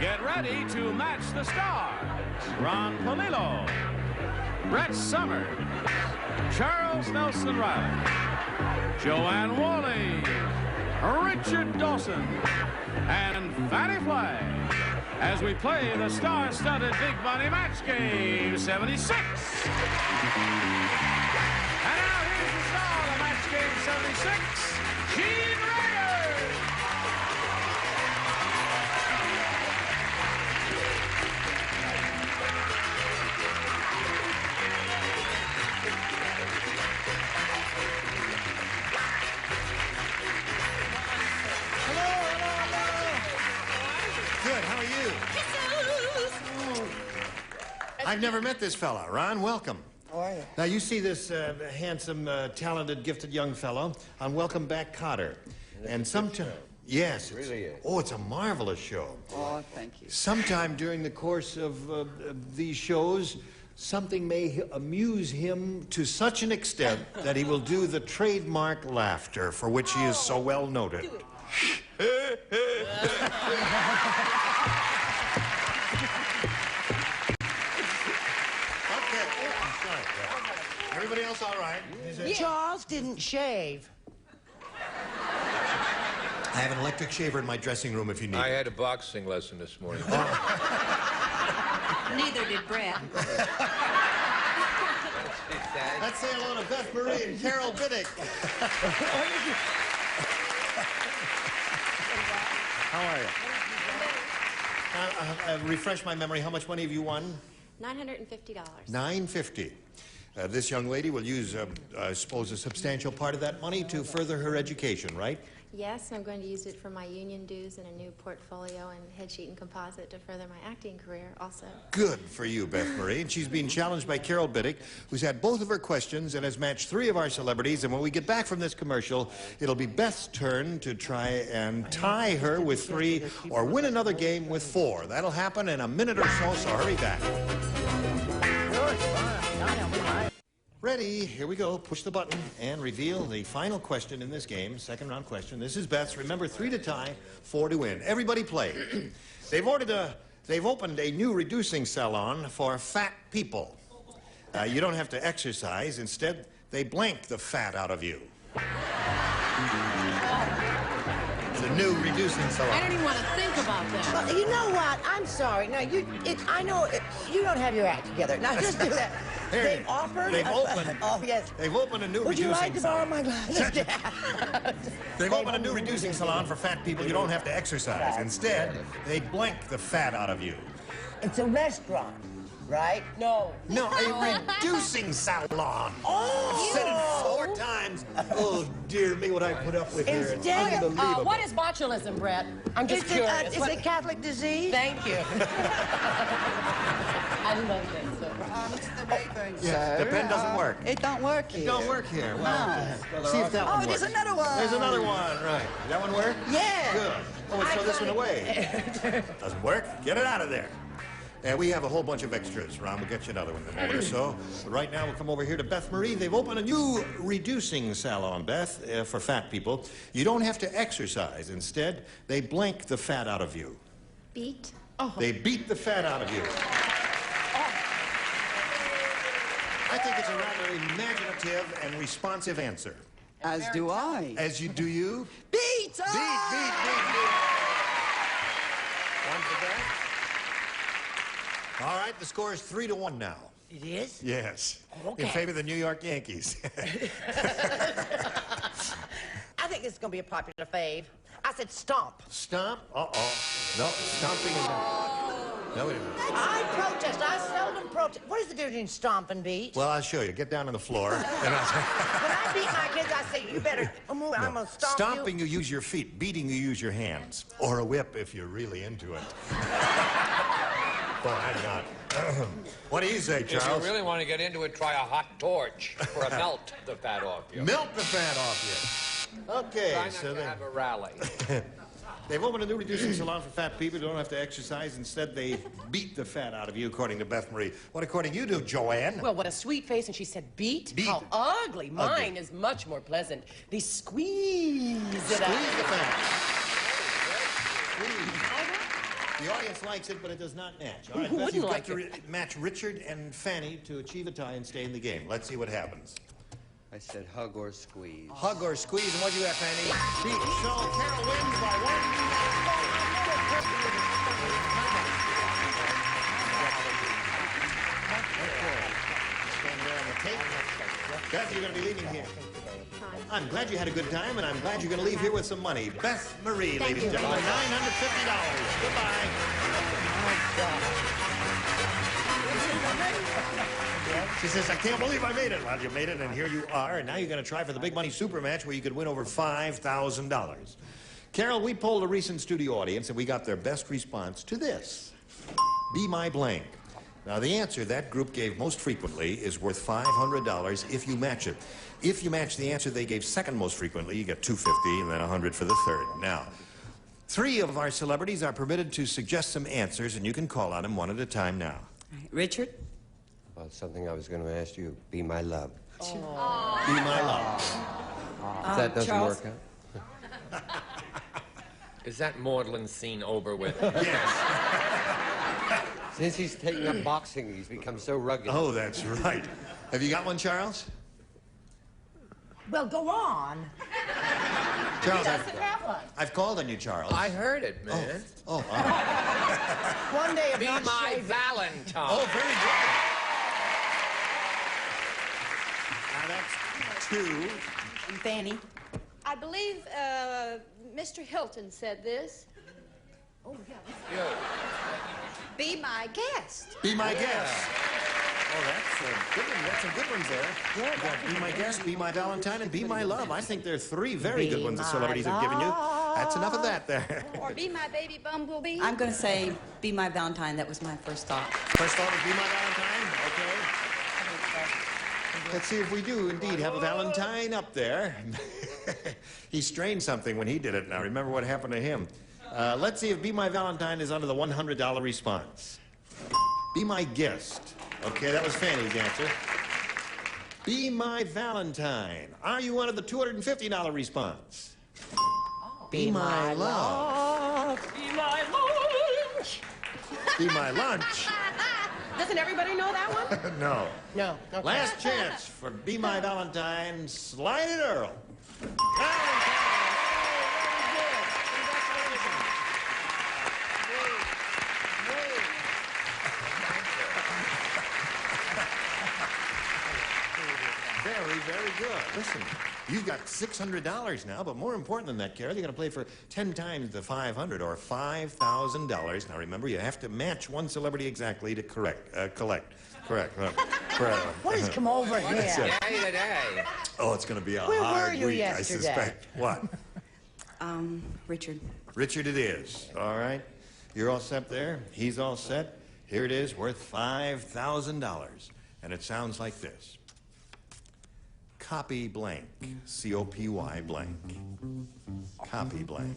Get ready to match the stars. Ron Palillo, Brett Summers, Charles Nelson Reilly, Joanne Worley, Richard Dawson, and Fannie Flagg as we play the star-studded Big Money Match Game 76. And now here's the star of Match Game 76, Gene Reyes. Good, how are you? I've never met this fella. Ron, welcome. How are you? Now, you see this handsome, talented, gifted young fellow on Welcome Back, Kotter. And sometime... Yes. It really is. Oh, it's a marvelous show. Oh, thank you. Sometime during the course of these shows, something may amuse him to such an extent that he will do the trademark laughter for which he is so well noted. Everybody else all right? Charles didn't shave. I have an electric shaver in my dressing room if you need it. I had a boxing lesson this morning. Neither did Brett. Let's say hello to Beth Marie and Carol Biddick. How are you? Refresh my memory. How much money have you won? $950. $950. This young lady will use, I suppose, a substantial part of that money to further her education, right? Yes, I'm going to use it for my union dues and a new portfolio and headsheet and composite to further my acting career also. Good for you, Beth Marie. And she's being challenged by Carol Biddick, who's had both of her questions and has matched 3 of our celebrities. And when we get back from this commercial, it'll be Beth's turn to try and tie her with 3 or win another game with 4. That'll happen in a minute or so hurry back. Ready, here we go. Push the button and reveal the final question in this game, second round question. This is Beth's. Remember, 3 to tie, 4 to win. Everybody play. They've opened a new reducing salon for fat people. You don't have to exercise. Instead, they blank the fat out of you. It's a new reducing salon. I don't even want to think about that. Well, you know what? I'm sorry. Now, I know you don't have your act together. Now, just do that. They've offered... They've opened... Oh, yes. They've opened a new Would reducing you like to borrow salon. my glasses? They've opened a new reducing salon for fat people. You don't have to exercise. Instead, they blank the fat out of you. It's a restaurant, right? No. No, a reducing salon. Oh! I've said it 4 times. Oh, dear me, what I put up with here. It's Instead of- unbelievable. What is botulism, Brett? I'm just curious. Is it Catholic disease? Thank you. I love that stuff. Yeah, the pen doesn't work. It don't work here. It don't work here. Well, see if that one works. There's another one. There's another one, right. Did that one work? Yeah. Good. Oh, let's throw this one away. Doesn't work? Get it out of there. We have a whole bunch of extras. Ron, we'll get you another one in a moment or so. But right now, we'll come over here to Beth Marie. They've opened a new reducing salon, Beth, for fat people. You don't have to exercise. Instead, they blank the fat out of you. Beat. Oh. They beat the fat out of you. I think it's a rather imaginative and responsive answer. As do I. As you do you? Beat! Beat. One for that. All right, the score is 3-1 now. It is? Yes. Okay. In favor of the New York Yankees. I think this is going to be a popular fave. I said stomp. Stomp? Uh-oh. No, stomping is not. No, it isn't. I protest. I seldom protest. What is the difference between stomp and beat? Well, I'll show you. Get down on the floor. And When I beat my kids, I say, you better move. I'm going to stomp Stomping, you use your feet. Beating, you use your hands. Or a whip if you're really into it. But I'm not. What do you say, Charles? If you really want to get into it, try a hot torch for a melt the fat off you. Melt the fat off you. Okay, Try not so to have a rally. they've opened a new reducing salon for fat people who don't have to exercise. Instead, they beat the fat out of you, according to Beth Marie. What according to you do, Joanne? Well, what a sweet face. And she said, beat? Beat. How ugly. Mine is much more pleasant. They squeeze it out. Squeeze the fat. Squeeze. The audience likes it, but it does not match. All right, Who Beth, you've wouldn't got like to match Richard and Fannie to achieve a tie and stay in the game. Let's see what happens. I said hug or squeeze. Hug or squeeze, and what do you have, Fannie? Beat. So Carol wins by one. Stand there on the tape. Beth, you're going to be leaving here. I'm glad you had a good time, and I'm glad you're going to leave here with some money. Beth Marie, ladies and gentlemen, $950. Goodbye. She says, I can't believe I made it. Well, you made it, and here you are. And now you're going to try for the big money super match where you could win over $5,000. Carol, we polled a recent studio audience, and we got their best response to this. Be my blank. Now, the answer that group gave most frequently is worth $500 if you match it. If you match the answer they gave second most frequently, you get $250 and then $100 for the third. Now, 3 of our celebrities are permitted to suggest some answers, and you can call on them one at a time now. Richard? Well, something I was going to ask you. Be my love. Be my love. If that doesn't Charles? work out. Is that maudlin scene over with? Yes. Since he's taken up boxing, he's become so rugged. Oh, that's right. Have you got one, Charles? Well, go on. Charles, Doesn't have one. I've called on you, Charles. I heard it, man. Oh, all right. One day of Be not my shaving. Valentine. Oh, very good. Now that's 2. And Fannie? I believe Mr. Hilton said this. Oh, yeah. Be my guest. Be my guest. Oh, that's a good one. That's some good ones there. You got Be My Guest, Be My Valentine, and Be My Love. I think there are 3 very good ones the celebrities have given you. That's enough of that there. Or be my baby bumblebee. I'm going to say Be My Valentine. That was my first thought. First thought was Be My Valentine. Okay. Let's see if we do indeed have a Valentine up there. He strained something when he did it. Now, remember what happened to him. Let's see if Be My Valentine is under the $100 response. Be My Guest. Okay, that was Fannie's answer. Be My Valentine. Are you under the $250 response? Be My Love. Be my lunch. Be My Lunch. Doesn't everybody know that one? No. No. Okay. Last chance for Be My Valentine, Slide It Earl. Valentine. Very, very good. Listen, you've got $600 now, but more important than that, Carol, you're going to play for 10 times the $500 or $5,000. Now, remember, you have to match one celebrity exactly to collect. Correct. What has come over here? Day to day. Oh, it's going to be a Where hard were you week, yesterday? I suspect. What? Richard. Richard it is. All right. You're all set there. He's all set. Here it is, worth $5,000. And it sounds like this. Copy blank. C-O-P-Y blank. Copy blank.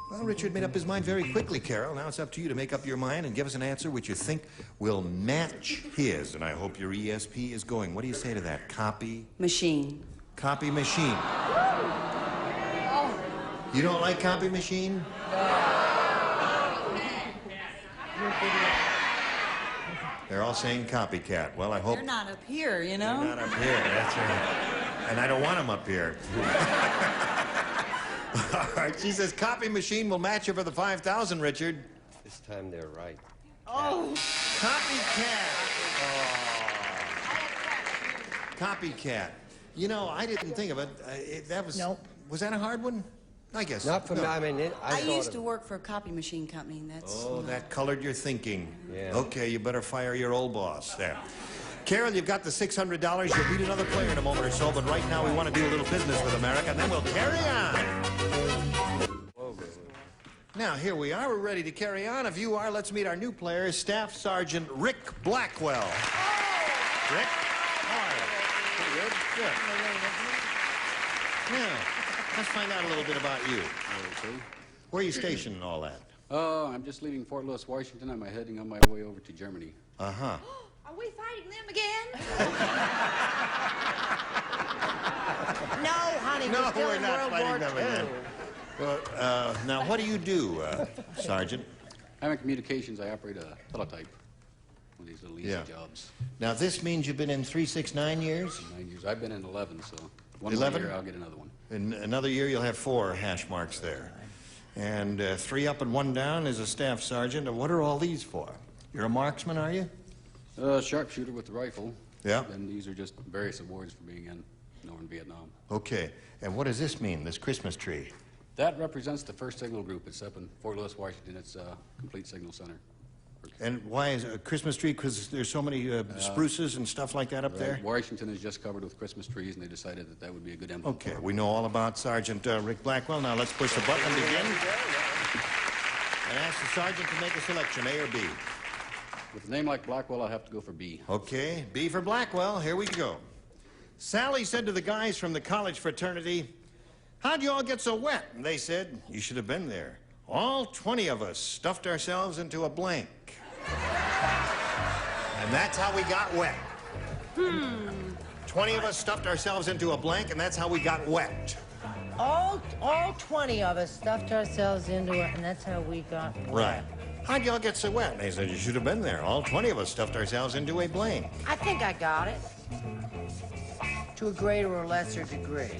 Well, Richard made up his mind very quickly, Carol. Now it's up to you to make up your mind and give us an answer which you think will match his. And I hope your ESP is going. What do you say to that? Copy? Machine. Copy machine. You don't like copy machine? They're all saying copycat. Well, I hope... They're not up here, you know? They're not up here, that's right. And I don't want them up here. All right, she says copy machine will match you for the $5,000, Richard. This time they're right. Oh. Copycat. Oh. Copycat. You know, I didn't think of it. That was... Nope. Was that a hard one? I guess. Not for me. No. I mean, I thought used of- to work for a copy machine company, and that's... Oh, that colored your thinking. Yeah. Okay, you better fire your old boss there. Carol, you've got the $600. You'll meet another player in a moment or so, but right now we want to do a little business with America, and then we'll carry on. Now, here we are. We're ready to carry on. If you are, let's meet our new player, Staff Sergeant Rick Blackwell. Rick, how are you? Pretty good. Good. Now, let's find out a little bit about you. Okay. Where are you stationed and all that? I'm just leaving Fort Lewis, Washington. I'm heading on my way over to Germany. Uh-huh. Are we fighting them again? No, honey, No, we're still we're in not World fighting War them II. again. Well, now, what do you do, Sergeant? I'm in communications. I operate a teletype. One of these little easy jobs. Now, this means you've been in 369 years? 9 years. I've been in 11, so one 11? more year I'll get another one. In another year, you'll have 4 hash marks there. And 3 up and 1 down is a staff sergeant. And what are all these for? You're a marksman, are you? Sharpshooter with the rifle. Yeah. And these are just various awards for being in Vietnam. Okay. And what does this mean, this Christmas tree? That represents the first signal group. It's up in Fort Lewis, Washington. It's a complete signal center. And why is it a Christmas tree? Because there's so many spruces and stuff like that up there? Washington is just covered with Christmas trees, and they decided that that would be a good emblem. Okay, we know all about Sergeant Rick Blackwell. Now let's push the button and begin. And ask the sergeant to make a selection, A or B. With a name like Blackwell, I'll have to go for B. Okay, B for Blackwell. Here we go. Sally said to the guys from the college fraternity, "How'd you all get so wet?" And they said, "You should have been there. All 20 of us stuffed ourselves into a blank." And that's how we got wet. 20 of us stuffed ourselves into a blank, and that's how we got wet. All 20 of us stuffed ourselves into it, and that's how we got wet. Right. How'd y'all get so wet? And they said, "You should have been there. All 20 of us stuffed ourselves into a blank." I think I got it. To a greater or lesser degree.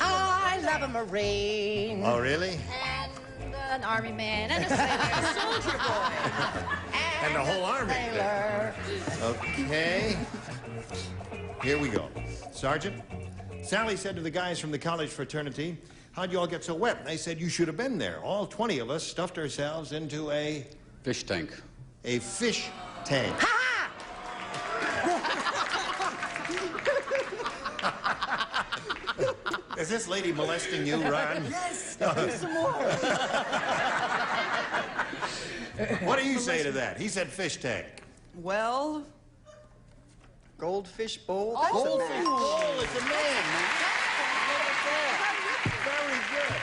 I love a Marine. Oh, really? And an army man, and a sailor, and a soldier boy. And the whole army. Sailor. Okay. Here we go. Sergeant, Sally said to the guys from the college fraternity, "How'd you all get so wet?" And they said, "You should have been there. All 20 of us stuffed ourselves into a..." Fish tank. A fish tank. Is this lady molesting you, Ron? Yes. Some more. What do you say to that? He said fish tank. Well, goldfish bowl. Oh, goldfish bowl is a man. Very good.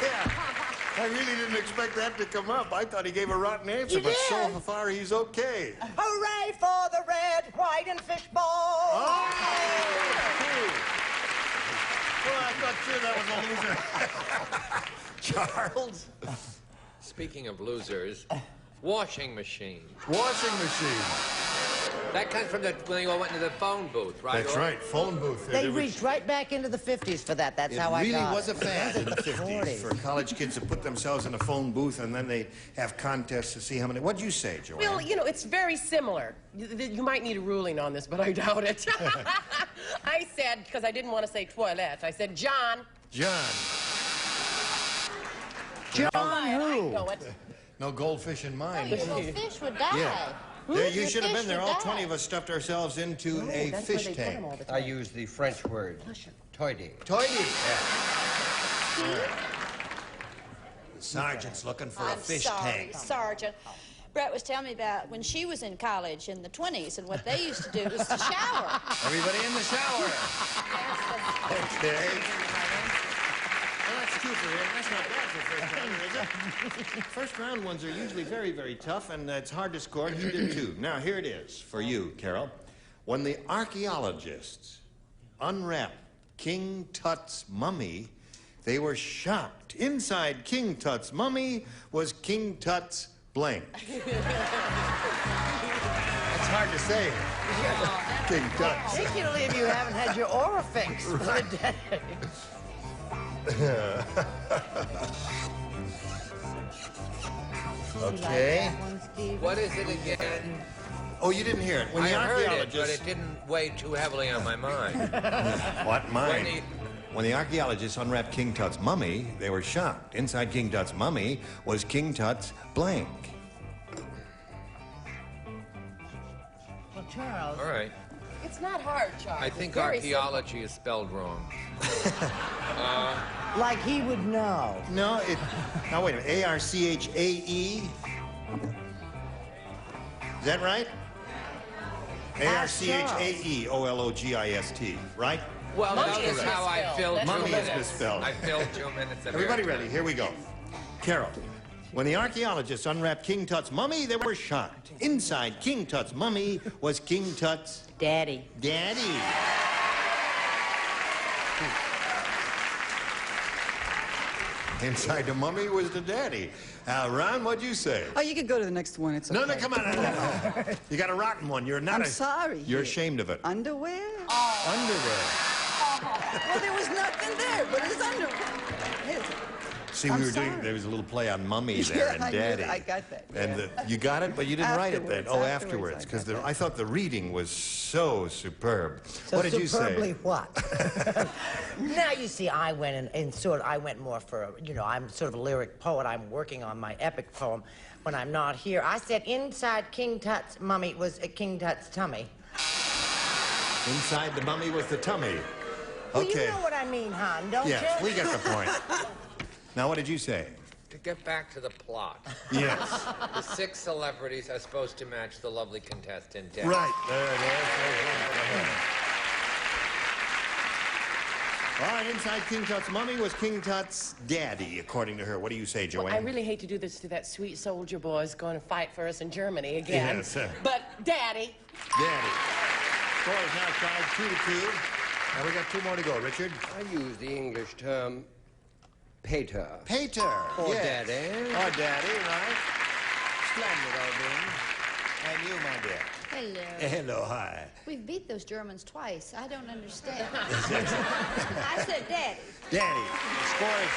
Yeah. I really didn't expect that to come up. I thought he gave a rotten answer, but so far he's okay. Hooray for the red, white, and fish bowl. Oh! Well, I thought sure that was a loser. Charles? Speaking of losers, washing machine. Washing machine. That comes from when you all went into the phone booth, right? That's right, phone booth. They reached right back into the 50s for that. That's how I got it. It really was a fad in the 50s for college kids to put themselves in a phone booth and then they have contests to see how many. What'd you say, Joanne? Well, you know, it's very similar. You might need a ruling on this, but I doubt it. I said, because I didn't want to say toilet, I said, John. John. John who? Know it. No goldfish in mine. Well, fish would die. Yeah. There, you Your should have fish been there. would All die. 20 of us stuffed ourselves into a That's fish where they put tank. 'em all the I time. use the French word, toidy. Toity. The sergeant's looking for a fish tank. Sergeant. Brett was telling me about when she was in college in the 20s, and what they used to do was to shower. Everybody in the shower. Okay. Well, that's 2 for him. That's not bad for first round, is it? First round ones are usually very, very tough, and it's hard to score, and he did too. Now, here it is for you, Carol. When the archaeologists unwrapped King Tut's mummy, they were shocked. Inside King Tut's mummy was King Tut's blank. That's hard to say. King Tut's. Particularly if you haven't had your aura fixed for the day. Okay. What is it again? Oh, you didn't hear it. When I the heard it, but archaeologists... it didn't weigh too heavily on my mind. What, mine? When the archaeologists unwrapped King Tut's mummy, they were shocked. Inside King Tut's mummy was King Tut's blank. Well, Charles. All right. It's not hard, Charles. I think It's very archaeology is spelled wrong. Like he would know. No, it... Now, wait a minute. A-R-C-H-A-E? Is that right? A-R-C-H-A-E-O-L-O-G-I-S-T, right? Well, Mummy notice is how I misspelled. filled That's 2 Mummy is minutes. misspelled. I filled 2 minutes of Everybody airtime. ready? Here we go. Carol, when the archaeologists unwrapped King Tut's mummy, they were shocked. Inside King Tut's mummy was King Tut's... Daddy. Daddy. Inside the mummy was the daddy. Ron, what'd you say? Oh, you could go to the next one. It's okay. No, come on. You got a rotten one. You're not. I'm sorry. You're ashamed of it. Underwear? Underwear. Well, there was nothing there, but it's underwear. See, we were doing. There was a little play on mummy there and daddy. I got that. And you got it, but you didn't write it then. Oh, afterwards, because I thought the reading was so superb. So what did you say? Superbly what? Now you see, I went I went more for I'm sort of a lyric poet. I'm working on my epic poem when I'm not here. I said inside King Tut's mummy was King Tut's tummy. Inside the mummy was the tummy. Well, Okay. you know what I mean, hon, don't you? Yes, we get the point. Now, what did you say? To get back to the plot. Yes. The 6 celebrities are supposed to match the lovely contestant, Dad. Right. There it is. All right, inside King Tut's mummy was King Tut's daddy, according to her. What do you say, Joanne? Well, I really hate to do this to that sweet soldier boy who's going to fight for us in Germany again. Yes. But Daddy. Daddy. Score is now tied 2-2. Now we got 2 more to go. Richard? I use the English term pater. Pater. Or yes. daddy. Or daddy, right? Splendid, Aldine. And you, my dear. Hello. Hello, hi. We've beat those Germans twice. I don't understand. I said Daddy. Daddy. The score is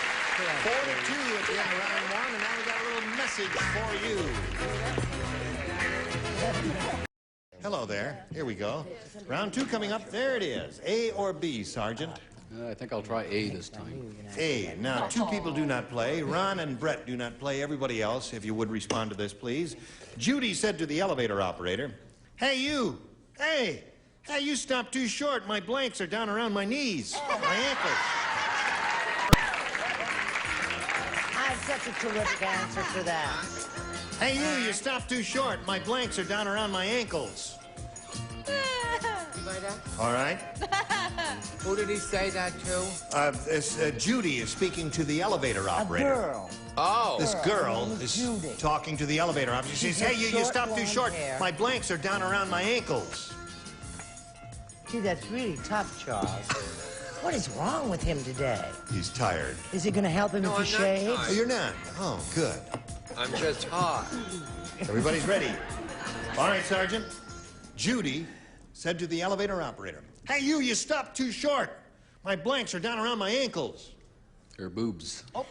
4-2 at the end of round 1, and now we got a little message for you. Hello there. Here we go. Round 2 coming up. There it is. A or B, Sergeant? I think I'll try A this time. A. Now, 2 people do not play. Ron and Brett do not play. Everybody else, if you would respond to this, please. Judy said to the elevator operator, "Hey, you. Hey, you stopped too short. My blanks are down around my knees, my ankles." I have such a terrific answer for that. Hey, you stopped too short. My blanks are down around my ankles. All right. Who did he say that to? Judy is speaking to the elevator operator. A girl. Oh. This girl is Judy. talking to the elevator operator. She says, "Hey, you stopped too short. Hair. My blanks are down around my ankles." Gee, that's really tough, Charles. What is wrong with him today? He's tired. Is it going to help him No, if he I'm not shaves? Oh, tired. you're not? Oh, good. I'm just hot. Everybody's ready. All right, Sergeant. Judy said to the elevator operator, "Hey, you stopped too short. My blanks are down around my ankles." They're boobs. Oh.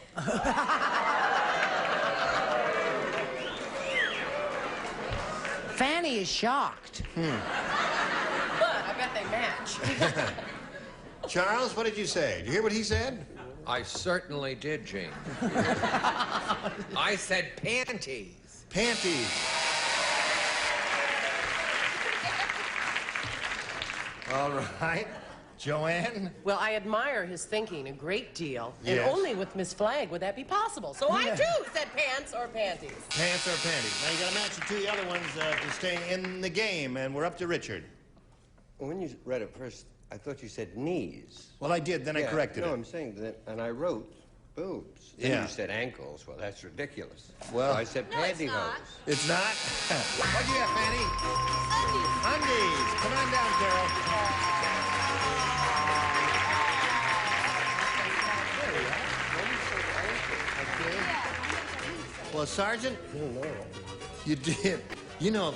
Fannie is shocked. But I bet they match. Charles, what did you say? Did you hear what he said? I certainly did, Gene. I said panties. Panties. All right. Joanne? Well, I admire his thinking a great deal. Yes. And only with Miss Flagg would that be possible. So I, too, said pants or panties. Pants or panties. Now you got to match the 2 other ones to stay in the game, and we're up to Richard. When you read it first, I thought you said knees. Well, I did, then I corrected no, it. I'm saying that, and I wrote boobs. Then Yeah. you said ankles. Well, that's ridiculous. Well- So I said No, it's pantyhose. not. It's not? What do you have, Fannie? Undies. Come on down, Carol. Well, Sergeant, you did. You know,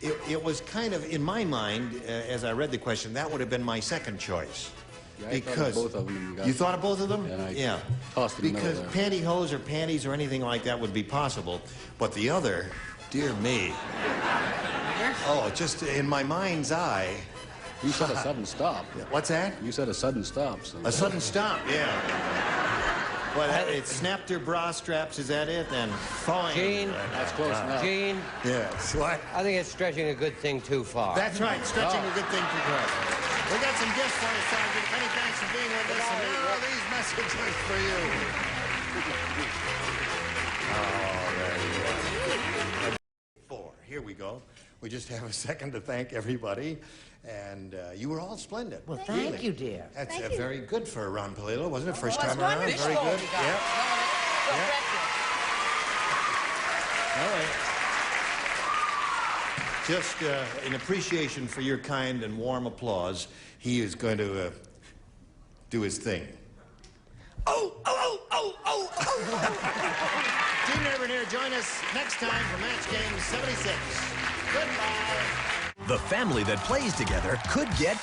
it was kind of, in my mind, as I read the question, that would have been my second choice. Yeah, I thought of both of them. You thought of both of them? And I yeah. tossed it in the middle Because there. pantyhose or panties or anything like that would be possible. But the other, dear me. Oh, just in my mind's eye. You said a sudden stop. What's that? You said a sudden stop. So. A sudden stop, yeah. Well, it snapped her bra straps, is that it? And fine. Gene, That's close enough. Gene, Yes. What? I think it's stretching a good thing too far. That's right, stretching a good thing too far. We got some gifts for you, Sergeant. Many thanks for being with us. And now these messages for you. Oh, there you go. 4. Here we go. We just have a second to thank everybody. And you were all splendid. Well, thank you, dear. That's very good for Ron Palillo, wasn't it? First Well, time it's around. wonderful. Very good. You got it. Yep. Well, Yep. All right. Just in appreciation for your kind and warm applause, he is going to do his thing. Oh, oh, oh, Team Reverend here, join us next time for Match Game 76. Goodbye. The family that plays together could get